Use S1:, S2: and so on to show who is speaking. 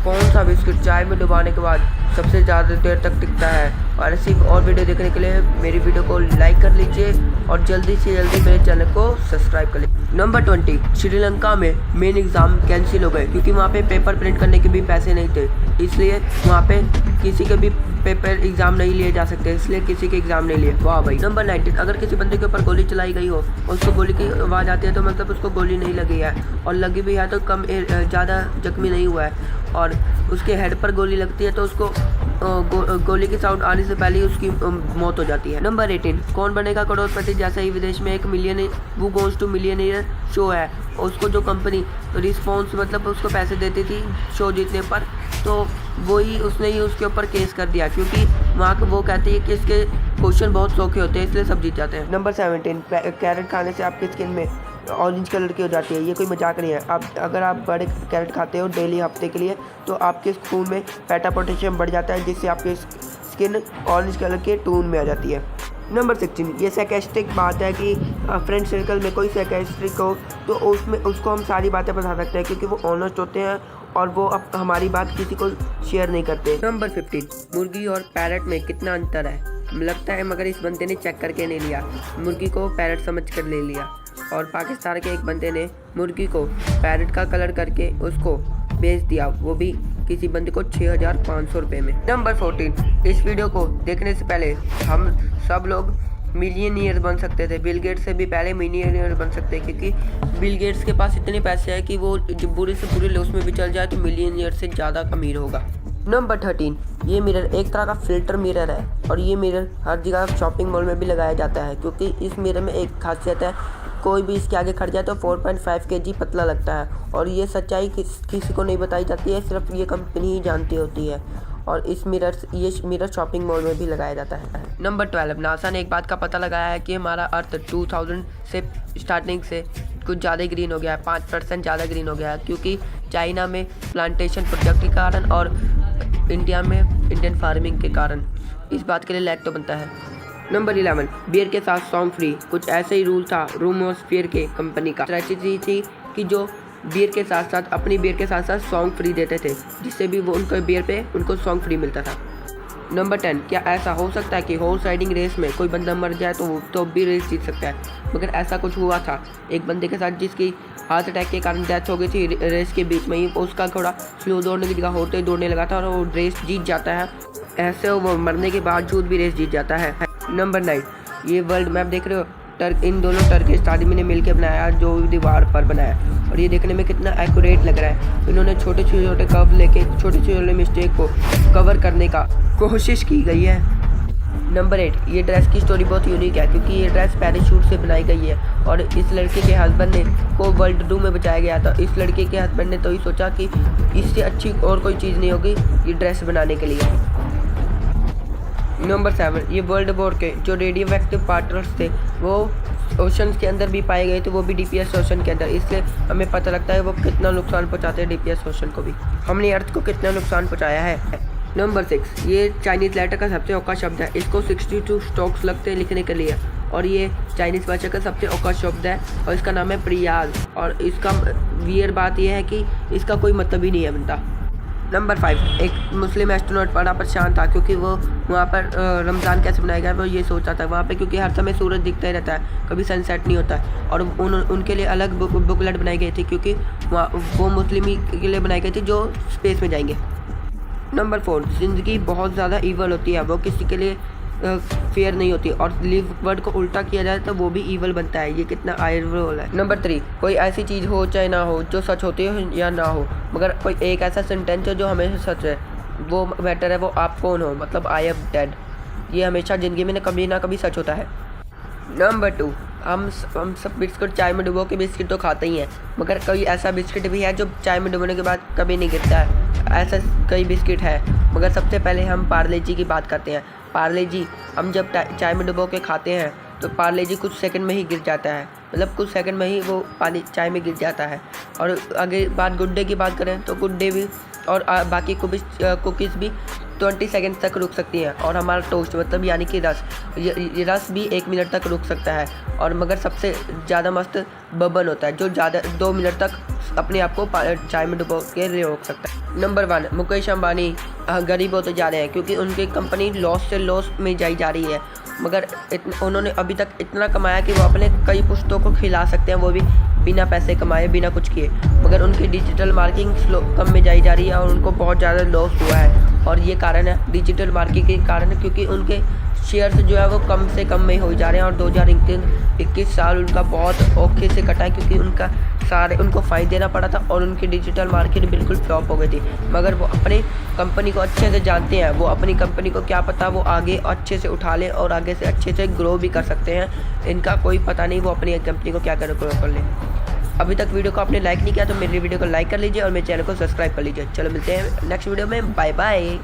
S1: कौन सा बिस्किट चाय में डुबाने के बाद सबसे ज़्यादा देर तक टिकता है। और ऐसी और वीडियो देखने के लिए मेरी वीडियो को लाइक कर लीजिए और जल्दी से जल्दी मेरे चैनल को सब्सक्राइब कर लीजिए। नंबर 20, श्रीलंका में मेन एग्ज़ाम कैंसिल हो गए क्योंकि वहाँ पे पेपर प्रिंट करने के भी पैसे नहीं थे, इसलिए वहाँ पे किसी के भी पेपर एग्ज़ाम नहीं लिए जा सकते, इसलिए किसी के एग्ज़ाम नहीं लिए। वाह भाई। नंबर 19, अगर किसी बंदे के ऊपर गोली चलाई गई हो, उसको गोली की आवाज़ आती है तो मतलब उसको गोली नहीं लगी है, और लगी भी है तो कम ज़्यादा जख्मी नहीं हुआ है, और उसके हेड पर गोली लगती है तो उसको गोली की साउंड आने से पहले ही उसकी मौत हो जाती है। नंबर 18, कौन बनेगा करोड़पति जैसे ही विदेश में एक वो गोज़ टू मिलियनेयर शो है, उसको जो कंपनी रिस्पॉन्स मतलब उसको पैसे देती थी शो जीतने पर, तो उसने ही उसके ऊपर केस कर दिया क्योंकि वहाँ वो कहती है कि इसके क्वेश्चन बहुत सौखे होते हैं इसलिए सब जीत जाते हैं। नंबर 17, कैरेट खाने से आपकी स्किन में ऑरेंज कलर की हो जाती है। ये कोई मजाक नहीं है। अगर आप बड़े कैरेट खाते हो डेली हफ्ते के लिए तो आपके खून में पेटा पोटेशियम बढ़ जाता है जिससे आपकी स्किन ऑरेंज कलर के टोन में आ जाती है। नंबर 16, ये साइकेस्ट्रिक बात है कि फ्रेंड सर्कल में कोई साइकेस्ट्रिक हो तो उसको हम सारी बातें बता सकते हैं क्योंकि वो ऑनेस्ट होते हैं और वो अब हमारी बात किसी को शेयर नहीं करते। नंबर 15, मुर्गी और पैरट में कितना अंतर है लगता है, मगर इस बंदे ने चेक करके नहीं लिया, मुर्गी को पैरट समझ कर ले लिया। और पाकिस्तान के एक बंदे ने मुर्गी को पैरट का कलर करके उसको बेच दिया, वो भी किसी बंदे को 6500 रुपये में। नंबर 14, इस वीडियो को देखने से पहले हम सब लोग मिलियनियर बन सकते थे, बिल गेट्स से भी पहले मिलियनियर बन सकते हैं क्योंकि बिल गेट्स के पास इतने पैसे हैं कि वो बुरे से बुरे लॉस में भी चल जाए तो मिलियनियर से ज़्यादा अमीर होगा। नंबर 13, ये मिरर एक तरह का फिल्टर मिरर है और ये मिरर हर जगह शॉपिंग मॉल में भी लगाया जाता है क्योंकि इस मिरर में एक खासियत है, कोई भी इसके आगे खड़ जाए तो 4.5 kg पतला लगता है, और ये सच्चाई किसी को नहीं बताई जाती है, सिर्फ ये कंपनी ही जानती होती है, और ये मिरर शॉपिंग मॉल में भी लगाया जाता है। नंबर 12, नासा ने एक बात का पता लगाया है कि हमारा अर्थ 2000 से स्टार्टिंग से कुछ ज़्यादा ग्रीन हो गया है, 5% ज़्यादा ग्रीन हो गया है क्योंकि चाइना में प्लांटेशन प्रोजेक्ट के कारण और इंडिया में इंडियन फार्मिंग के कारण। इस बात के लिए लैग तो बनता है। नंबर 11, बियर के साथ सॉन्ग फ्री, कुछ ऐसे ही रूल था रूमोस्फियर के कंपनी का स्ट्रेटजी थी कि जो बियर के साथ साथ अपनी बियर के साथ साथ सॉन्ग फ्री देते थे जिससे भी वो उनको बियर पे उनको सॉन्ग फ्री मिलता था। नंबर 10, क्या ऐसा हो सकता है कि हॉर्स राइडिंग रेस में कोई बंदा मर जाए तो भी रेस जीत सकता है, मगर ऐसा कुछ हुआ था एक बंदे के साथ जिसकी हार्ट अटैक के कारण डेथ हो गई थी रेस के बीच में ही, उसका थोड़ा स्लो दौड़ने की जगह होते दौड़ने लगा था और वो रेस जीत जाता है, ऐसे वो मरने के बावजूद भी रेस जीत जाता है। नंबर 9, ये वर्ल्ड मैप देख रहे हो, इन दोनों टर्किश आदमी ने मिलकर बनाया जो दीवार पर बनाया, और ये देखने में कितना एक्यूरेट लग रहा है। इन्होंने छोटे छोटे कर्व लेके छोटे छोटे मिस्टेक को कवर करने का कोशिश की गई है। नंबर 8, ये ड्रेस की स्टोरी बहुत यूनिक है क्योंकि ये ड्रेस पैराशूट से बनाई गई है और इस लड़के के हस्बैंड ने को वर्ल्ड टूर में बचाया गया था। इस लड़के के हस्बैंड ने तो ही सोचा कि इससे अच्छी और कोई चीज़ नहीं होगी ये ड्रेस बनाने के लिए। नंबर 7, ये वर्ल्ड वॉर के जो रेडियो एक्टिव पार्टिकल्स थे वो ओशन के अंदर भी पाए गए थे, वो भी डीपीएस ओशन के अंदर, इसलिए हमें पता लगता है वो कितना नुकसान पहुंचाते हैं डीपीएस ओशन को भी। हमने अर्थ को कितना नुकसान पहुंचाया है। नंबर 6, ये चाइनीज़ लेटर का सबसे औखा शब्द है, इसको 62 स्ट्रोक्स लगते हैं लिखने के लिए, और ये चाइनीज़ भाषा का सबसे औखा शब्द है और इसका नाम है प्रियाज, और इसका वियर बात यह है कि इसका कोई मतलब ही नहीं है बनता। नंबर 5, एक मुस्लिम एस्ट्रोनॉट बड़ा परेशान था क्योंकि वो वहाँ पर रमज़ान कैसे मनाया गया वो ये सोचता था, वहाँ पे क्योंकि हर समय सूरज दिखता ही रहता है, कभी सनसेट नहीं होता, और उनके लिए अलग बुकलेट बनाई गई थी क्योंकि वो मुस्लिम के लिए बनाई गई थी जो स्पेस में जाएंगे। नंबर 4, ज़िंदगी बहुत ज़्यादा ईवल होती है, वो किसी के लिए फेयर नहीं होती, और लिव वर्ड को उल्टा किया जाए तो वो भी ईवल बनता है, ये कितना आयरफुल है। नंबर 3, कोई ऐसी चीज़ हो चाहे ना हो जो सच होती हो या ना हो, मगर कोई एक ऐसा सेंटेंस हो जो हमेशा सच है, वो बेटर है वो आप कौन हो, मतलब आई एम डेड, ये हमेशा ज़िंदगी में कभी ना कभी सच होता है। नंबर 2, हम सब बिस्किट चाय में डुबो के बिस्किट तो खाते ही हैं, मगर कोई ऐसा बिस्किट भी है जो चाय में डुबोने के बाद कभी नहीं गिरता है, ऐसा कई बिस्किट है, मगर सबसे पहले हम पार्ले जी की बात करते हैं। पार्ले जी हम जब चाय में डुबो के खाते हैं तो पार्ले जी कुछ सेकंड में ही गिर जाता है, मतलब कुछ सेकंड में ही वो पानी चाय में गिर जाता है। और आगे गुड डे की बात करें तो गुड डे भी और बाकी कुकीज़ भी 20 सेकंड तक रुक सकती हैं, और हमारा टोस्ट मतलब यानी कि ये रस भी 1 मिनट तक रुक सकता है, और मगर सबसे ज़्यादा मस्त बबन होता है जो ज़्यादा 2 मिनट तक अपने आप को चाय में डुबो के रोक सकता है। नंबर 1, मुकेश अंबानी गरीब होते जा रहे हैं क्योंकि उनकी कंपनी लॉस से लॉस में जाई जा रही है, मगर उन्होंने अभी तक इतना कमाया कि वो अपने कई पुश्तों को खिला सकते हैं, वो भी बिना पैसे कमाए, बिना कुछ किए। मगर उनकी डिजिटल मार्केटिंग स्लो कम में जाई जा रही है और उनको बहुत ज़्यादा लॉस हुआ है। और ये कारण है डिजिटल मार्केटिंग के कारण, क्योंकि उनके शेयर्स जो है वो कम से कम में हो जा रहे हैं। और 2021 साल उनका बहुत औखे से कटा है क्योंकि उनको फ़ायदा देना पड़ा था और उनकी डिजिटल मार्केट बिल्कुल फ्लॉप हो गई थी। मगर वो अपनी कंपनी को अच्छे से जानते हैं, वो अपनी कंपनी को क्या पता वो आगे अच्छे से उठा ले और आगे से अच्छे से ग्रो भी कर सकते हैं। इनका कोई पता नहीं वो अपनी कंपनी को क्या ग्रो कर ले। अभी तक वीडियो को आपने लाइक नहीं किया तो मेरी वीडियो को लाइक कर लीजिए और मेरे चैनल को सब्सक्राइब कर लीजिए। चलो मिलते हैं नेक्स्ट वीडियो में, बाय बाय।